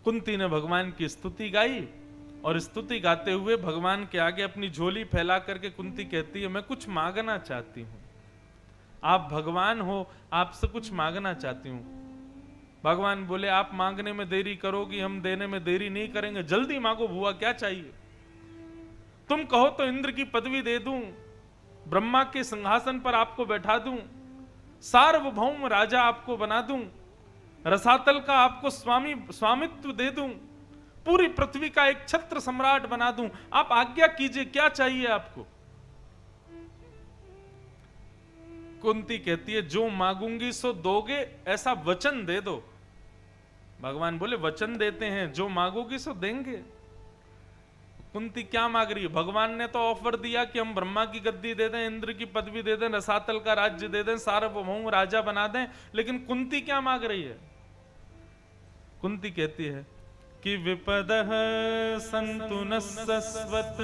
कुंती ने भगवान की स्तुति गाई और स्तुति गाते हुए भगवान के आगे अपनी झोली फैला करके कुंती कहती है, मैं कुछ मांगना चाहती हूं, आप भगवान हो, आपसे कुछ मांगना चाहती हूं। भगवान बोले, आप मांगने में देरी करोगी, हम देने में देरी नहीं करेंगे, जल्दी मांगो बुआ, क्या चाहिए? तुम कहो तो इंद्र की पदवी दे दूं, ब्रह्मा के सिंहासन पर आपको बैठा दूं, सार्वभौम राजा आपको बना दूं, रसातल का आपको स्वामित्व दे दूं, पूरी पृथ्वी का एक छत्र सम्राट बना दूं, आप आज्ञा कीजिए, क्या चाहिए आपको? कुंती कहती है, जो मांगूंगी सो दोगे, ऐसा वचन दे दो। भगवान बोले, वचन देते हैं, जो मांगोगी सो देंगे। कुंती क्या मांग रही है? भगवान ने तो ऑफर दिया कि हम ब्रह्मा की गद्दी दे दें, इंद्र की पदवी दे दें, रसातल का राज्य दे दें, सार्वभौम राजा बना दें, लेकिन कुंती क्या मांग रही है? कुंती कहती है कि विपदः सन्तु न सस्वत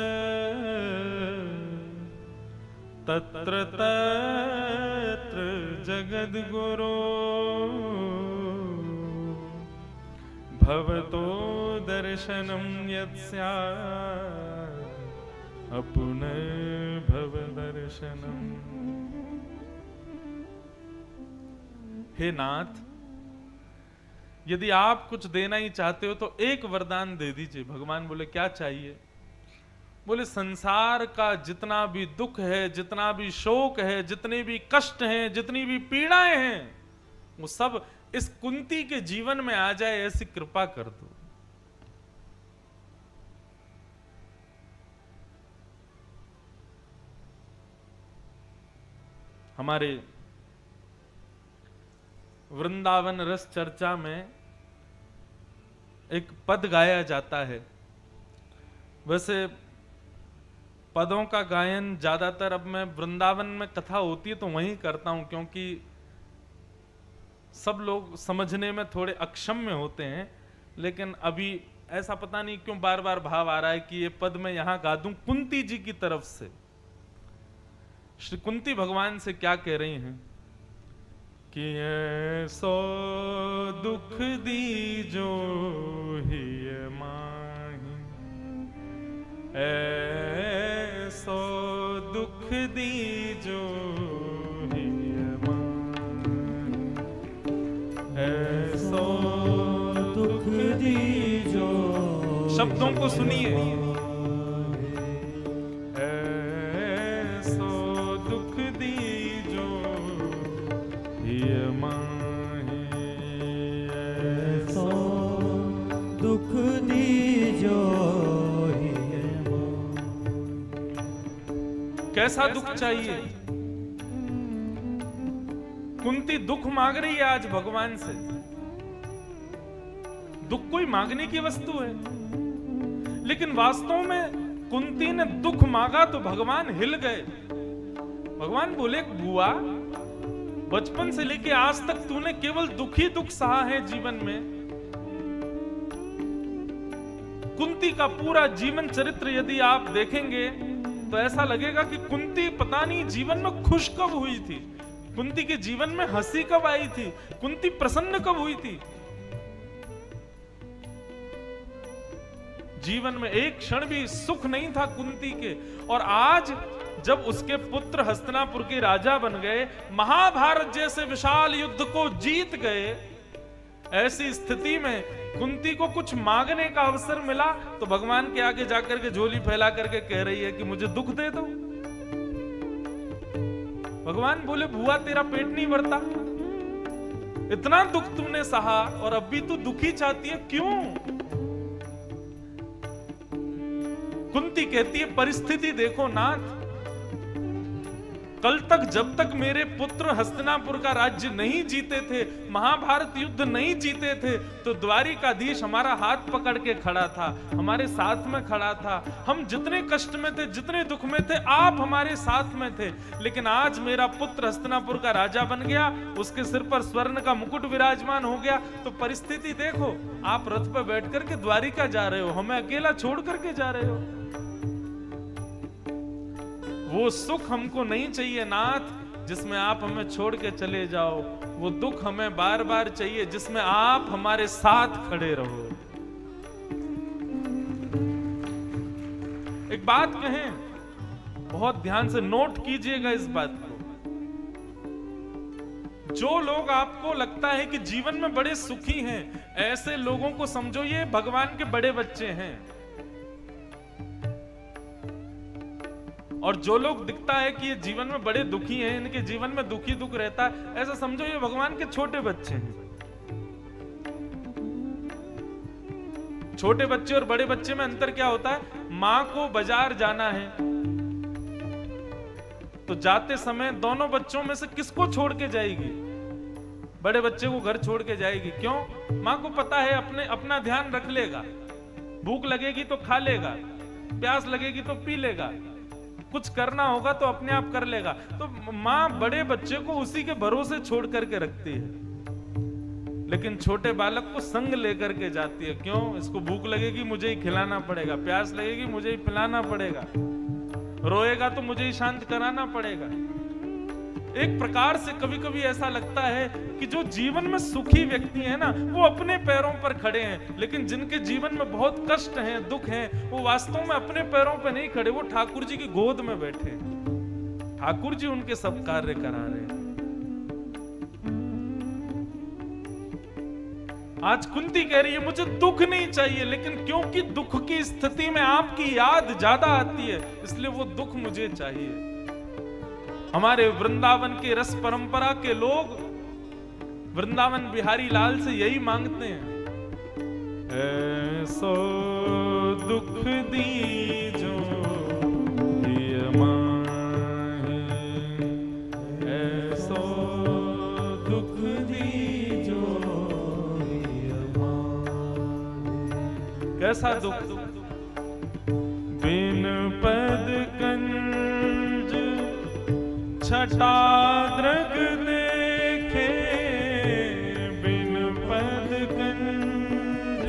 तत्र तत्र जगद्गुरो भवतो दर्शनं यत्स्यात् अपुनर्भव दर्शनम्। हे नाथ, यदि आप कुछ देना ही चाहते हो तो एक वरदान दे दीजिए। भगवान बोले, क्या चाहिए? बोले, संसार का जितना भी दुख है, जितना भी शोक है, जितने भी कष्ट हैं, जितनी भी पीड़ाएं हैं, वो सब इस कुंती के जीवन में आ जाए, ऐसी कृपा कर दो। हमारे वृंदावन रस चर्चा में एक पद गाया जाता है। वैसे पदों का गायन ज्यादातर अब मैं वृंदावन में कथा होती है तो वहीं करता हूं, क्योंकि सब लोग समझने में थोड़े अक्षम्य होते हैं। लेकिन अभी ऐसा पता नहीं क्यों बार बार भाव आ रहा है कि ये पद मैं यहां गा दूं कुंती जी की तरफ से। श्री कुंती भगवान से क्या कह रही हैं कि ऐसो दुख दीजो हिय माही, ऐसो दुख दीजो हिय माही, ऐसो दुख दीजो। शब्दों को सुनिए, ऐसो दुख दीजो हिय माही, ऐसो दुख दीजो हिय माही। कैसा दुख चाहिए? कुंती दुख मांग रही है आज भगवान से। दुख कोई मांगने की वस्तु है, लेकिन वास्तव में कुंती ने दुख मांगा तो भगवान हिल गए। भगवान बोले, बुआ, बचपन से लेके आज तक तूने केवल दुख ही दुख सहा है जीवन में। कुंती का पूरा जीवन चरित्र यदि आप देखेंगे तो ऐसा लगेगा कि कुंती पता नहीं जीवन में खुश कब हुई थी, कुंती के जीवन में हंसी कब आई थी, कुंती प्रसन्न कब हुई थी। जीवन में एक क्षण भी सुख नहीं था कुंती के। और आज जब उसके पुत्र हस्तिनापुर के राजा बन गए, महाभारत जैसे विशाल युद्ध को जीत गए, ऐसी स्थिति में कुंती को कुछ मांगने का अवसर मिला तो भगवान के आगे जाकर के झोली फैला करके कह रही है कि मुझे दुख दे दो। भगवान बोले, बुआ तेरा पेट नहीं भरता, इतना दुख तूने सहा और अब भी तू दुखी चाहती है, क्यों? कुंती कहती है, परिस्थिति देखो नाथ, कल तक जब तक मेरे पुत्र हस्तिनापुर का राज्य नहीं जीते थे, महाभारत युद्ध नहीं जीते थे, तो द्वारिकाधीश हमारा हाथ पकड़ के खड़ा था, हमारे साथ में खड़ा था। हम जितने कष्ट में थे, जितने दुख में थे, आप हमारे साथ में थे। लेकिन आज मेरा पुत्र हस्तिनापुर का राजा बन गया, उसके सिर पर स्वर्ण का मुकुट विराजमान हो गया, तो परिस्थिति देखो, आप रथ पर बैठ करके द्वारिका जा रहे हो, हमें अकेला छोड़ करके जा रहे हो। वो सुख हमको नहीं चाहिए नाथ जिसमें आप हमें छोड़ के चले जाओ, वो दुख हमें बार बार चाहिए जिसमें आप हमारे साथ खड़े रहो। बात कहें, बहुत ध्यान से नोट कीजिएगा इस बात को। जो लोग आपको लगता है कि जीवन में बड़े सुखी हैं, ऐसे लोगों को समझो ये भगवान के बड़े बच्चे हैं। और जो लोग दिखता है कि ये जीवन में बड़े दुखी हैं, इनके जीवन में दुखी दुख रहता है, ऐसा समझो ये भगवान के छोटे बच्चे हैं। छोटे बच्चे और बड़े बच्चे में अंतर क्या होता है? मां को बाजार जाना है तो जाते समय दोनों बच्चों में से किसको छोड़ के जाएगी? बड़े बच्चे को घर छोड़ के जाएगी। क्यों? मां को पता है अपना ध्यान रख लेगा, भूख लगेगी तो खा लेगा, प्यास लगेगी तो पी लेगा, कुछ करना होगा तो अपने आप कर लेगा। तो मां बड़े बच्चे को उसी के भरोसे छोड़ करके रखती है, लेकिन छोटे बालक को संग लेकर के जाती है। क्यों? इसको भूख लगेगी मुझे ही खिलाना पड़ेगा, प्यास लगेगी मुझे ही पिलाना पड़ेगा, रोएगा तो मुझे ही शांत कराना पड़ेगा। एक प्रकार से कभी कभी ऐसा लगता है कि जो जीवन में सुखी व्यक्ति है ना, वो अपने पैरों पर खड़े हैं, लेकिन जिनके जीवन में बहुत कष्ट हैं, दुख हैं, वो वास्तव में अपने पैरों पर नहीं खड़े, वो ठाकुर जी की गोद में बैठे हैं। ठाकुर जी उनके सब कार्य करा रहे हैं। आज कुंती कह रही है मुझे दुख नहीं चाहिए, लेकिन क्योंकि दुख की स्थिति में आपकी याद ज्यादा आती है, इसलिए वो दुख मुझे चाहिए। हमारे वृंदावन के रस परंपरा के लोग वृंदावन बिहारी लाल से यही मांगते हैं, ऐसो दुख दीजो ये माहे, ऐसो दुख दीजो ये माहे। कैसा दुख? बिन पद कंज छटाद्रग देखे, बिन पद कंज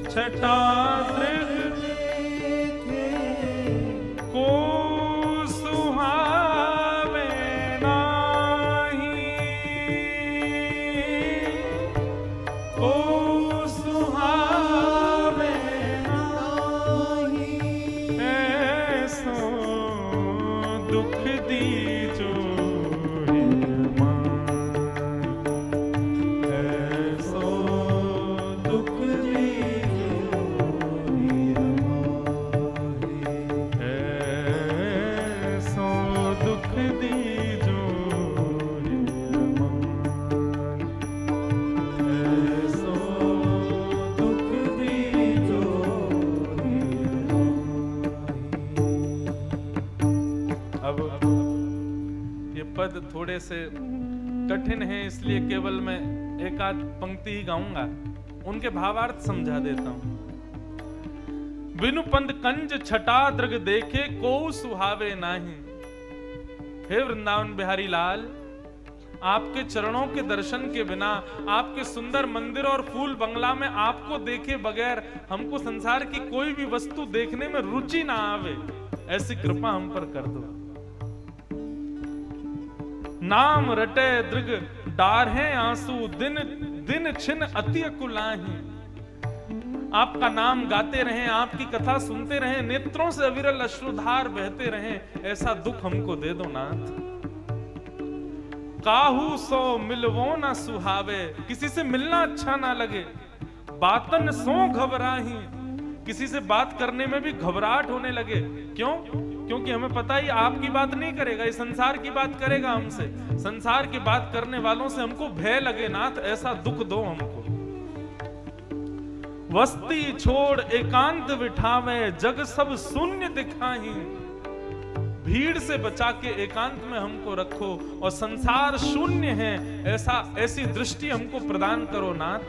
छटाद्रग देखे, को सुहावे नाही, को सुहावे नाही, ऐसो दुख दीजो हे मां, ऐसो दुख दीजो हे मां, ऐसो दुख दीजो हे मां, ऐसो दुख दीजो हे मां। अब ये पद थोड़े से कठिन है, इसलिए केवल मैं एक आध पंक्ति ही गाऊंगा, उनके भावार्थ समझा देता हूं। बिनु पंद कंज छटाद्रग देखे, को सुहावे नाही। हे वृंदावन बिहारी लाल, आपके चरणों के दर्शन के बिना, आपके सुंदर मंदिर और फूल बंगला में आपको देखे बगैर हमको संसार की कोई भी वस्तु देखने में रुचि ना आवे, ऐसी कृपा हम पर कर दो। नाम रटे दृग डारहे आंसू, दिन दिन छिन अति अकुलाही। आपका नाम गाते रहें, आपकी कथा सुनते रहें, नेत्रों से अविरल अश्रुधार बहते रहें, ऐसा दुख हमको दे दो नाथ। काहू सो मिलवो ना सुहावे, किसी से मिलना अच्छा ना लगे। बातन सो घबराही, किसी से बात करने में भी घबराहट होने लगे। क्यों? क्योंकि हमें पता ही आपकी बात नहीं करेगा, ये संसार की बात करेगा हमसे। संसार की बात करने वालों से हमको भय लगे नाथ, ऐसा दुख दो हमको। वस्ती छोड़ एकांत बिठावे, जग सब शून्य दिखाही। भीड़ से बचा के एकांत में हमको रखो और संसार शून्य है, ऐसी दृष्टि हमको प्रदान करो नाथ।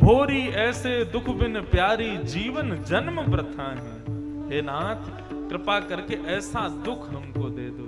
भोरी ऐसे दुख बिन प्यारी, जीवन जन्म वृथा है। हे नाथ, कृपा करके ऐसा दुख हमको दे दो।